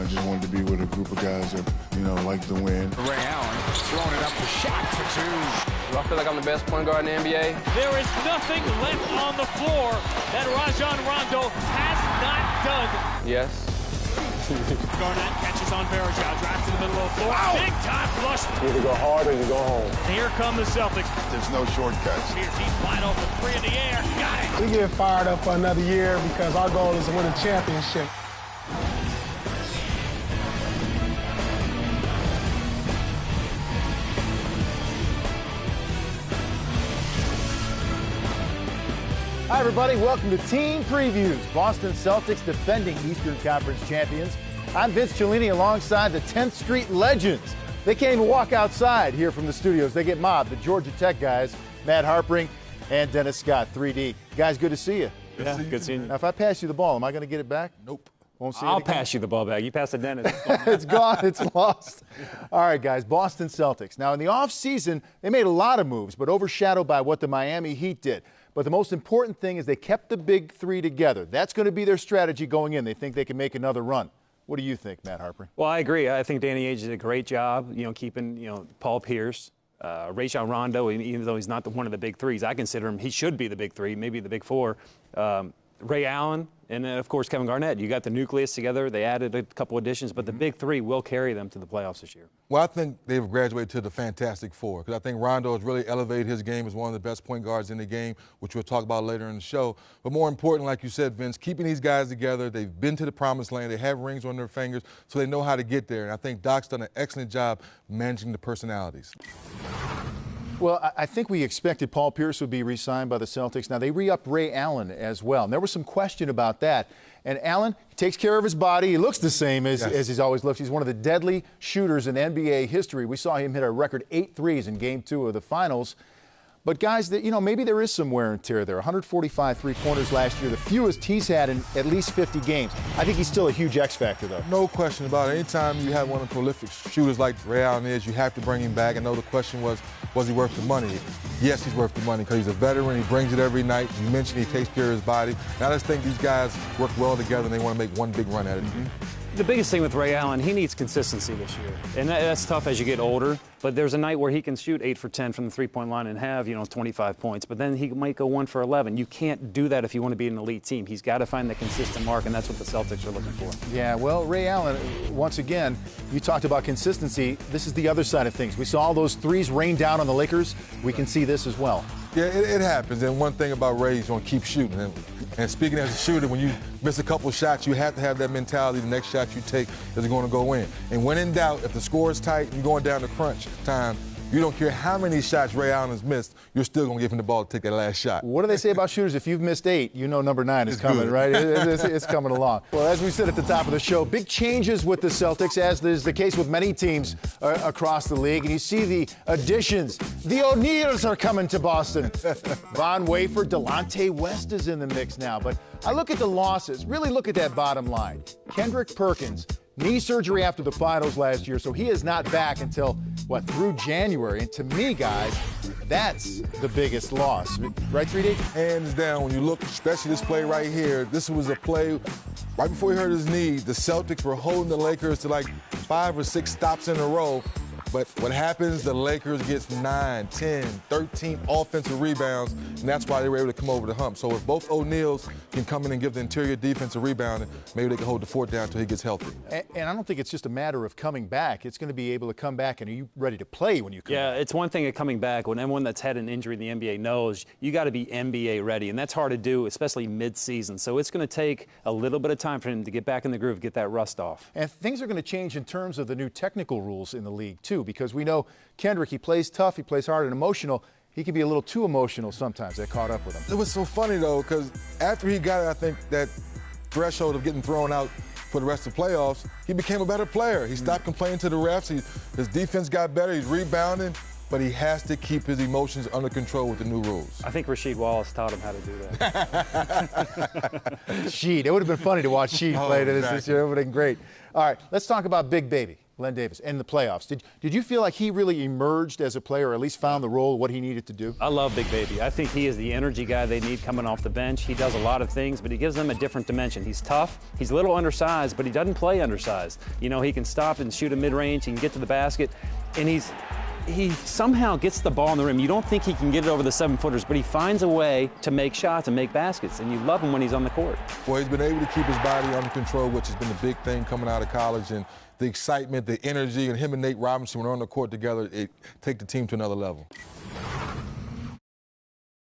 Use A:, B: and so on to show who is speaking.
A: I just wanted to be with a group of guys that, like to win.
B: Ray Allen throwing it up for shot for two.
C: Do I feel like I'm the best point guard in the NBA?
D: There is nothing left on the floor that Rajon Rondo has not done.
C: Yes.
D: Garnett catches on Varejao, drives to the middle of the floor.
A: Wow.
D: Big time flush.
E: You either go hard or you go home.
D: Here come the Celtics.
A: There's no shortcuts.
D: Here's he's wide open, three in the air. Got it.
E: We get fired up for another year because our goal is to win a championship.
F: Hi, everybody. Welcome to Team Previews. Boston Celtics defending Eastern Conference champions. I'm Vince Cellini alongside the 10th Street legends. They can't even walk outside here from the studios. They get mobbed. The Georgia Tech guys, Matt Harpring and Dennis Scott, 3D. Guys, good to see you.
G: Yeah, good seeing you.
F: Now, if I pass you the ball, am I going to get it back?
A: Nope.
F: Won't see
G: I'll
F: it again?
G: pass you the ball back. You pass it, Dennis.
F: It's gone. It's lost. All right, guys, Boston Celtics. Now, in the offseason, they made a lot of moves, but overshadowed by what the Miami Heat did. But the most important thing is they kept the big three together. That's going to be their strategy going in. They think they can make another run. What do you think, Matt Harper?
G: Well, I agree. I think Danny Ainge did a great job, keeping, Paul Pierce, Rajon Rondo, even though he's not one of the big threes. I consider him, he should be the big three, maybe the big four. Ray Allen, and then, of course, Kevin Garnett. You got the nucleus together. They added a couple additions, but the big three will carry them to the playoffs this year.
H: Well, I think they've graduated to the Fantastic Four because I think Rondo has really elevated his game as one of the best point guards in the game, which we'll talk about later in the show. But more important, like you said, Vince, keeping these guys together. They've been to the promised land. They have rings on their fingers, so they know how to get there. And I think Doc's done an excellent job managing the personalities.
F: Well, I think we expected Paul Pierce would be re-signed by the Celtics. Now, they re-upped Ray Allen as well. And there was some question about that. And Allen, he takes care of his body. He looks the same as he's always looked. He's one of the deadly shooters in NBA history. We saw him hit a record 8 threes in Game 2 of the Finals. But, guys, maybe there is some wear and tear there. 145 three-pointers last year, the fewest he's had in at least 50 games. I think he's still a huge X factor, though.
H: No question about it. Anytime you have one of the prolific shooters like Ray Allen is, you have to bring him back. I know the question was he worth the money? Yes, he's worth the money because he's a veteran. He brings it every night. You mentioned he takes care of his body. And I just think these guys work well together, and they want to make one big run at it.
G: The biggest thing with Ray Allen, he needs consistency this year. And that's tough as you get older. But there's a night where he can shoot 8 for 10 from the three-point line and have, 25 points. But then he might go 1 for 11. You can't do that if you want to be an elite team. He's got to find the consistent mark, and that's what the Celtics are looking for.
F: Yeah, well, Ray Allen, once again, you talked about consistency. This is the other side of things. We saw all those threes rain down on the Lakers. We can see this as well.
H: Yeah, it happens. And one thing about Ray, he's going to keep shooting. And speaking as a shooter, when you miss a couple of shots, you have to have that mentality. The next shot you take is going to go in. And when in doubt, if the score is tight and you're going down to crunch time, you don't care how many shots Ray Allen has missed, you're still going to give him the ball to take that last shot.
F: What do they say about shooters? If you've missed 8, you know number 9 is coming, right? It's coming along. Well, as we said at the top of the show, big changes with the Celtics, as is the case with many teams across the league. And you see the additions. The O'Neals are coming to Boston. Von Wafer, Delonte West is in the mix now. But I look at the losses. Really look at that bottom line. Kendrick Perkins, knee surgery after the finals last year, so he is not back until, through January. And to me, guys, that's the biggest loss. Right, 3D?
H: Hands down, when you look, especially this play right here, this was a play right before he hurt his knee. The Celtics were holding the Lakers to like 5 or 6 stops in a row. But what happens, the Lakers gets 9, 10, 13 offensive rebounds, and that's why they were able to come over the hump. So if both O'Neals can come in and give the interior defense a rebound, maybe they can hold the fort down until he gets healthy.
F: And I don't think it's just a matter of coming back. It's going to be able to come back, and are you ready to play when you come back?
G: Yeah, it's one thing of coming back. When anyone that's had an injury in the NBA knows you got to be NBA ready, and that's hard to do, especially mid-season. So it's going to take a little bit of time for him to get back in the groove, get that rust off.
F: And things are going to change in terms of the new technical rules in the league, too, because we know Kendrick, he plays tough, he plays hard and emotional. He can be a little too emotional sometimes. That caught up with him.
H: It was so funny, though, because after he got, I think, that threshold of getting thrown out for the rest of the playoffs, he became a better player. He stopped complaining to the refs. His defense got better. He's rebounding. But he has to keep his emotions under control with the new rules.
G: I think Rasheed Wallace taught him how to do that.
F: Sheed. It would have been funny to watch Sheed play this year. It would have been great. All right, let's talk about Big Baby. Len Davis, in the playoffs. Did you feel like he really emerged as a player, or at least found the role of what he needed to do?
G: I love Big Baby. I think he is the energy guy they need coming off the bench. He does a lot of things, but he gives them a different dimension. He's tough. He's a little undersized, but he doesn't play undersized. You know, he can stop and shoot a mid-range. He can get to the basket, and he somehow gets the ball in the rim. You don't think he can get it over the 7-footers, but he finds a way to make shots and make baskets, and you love him when he's on the court.
H: Well, he's been able to keep his body under control, which has been the big thing coming out of college, and the excitement, the energy, and him and Nate Robinson, when they're on the court together, it take the team to another level.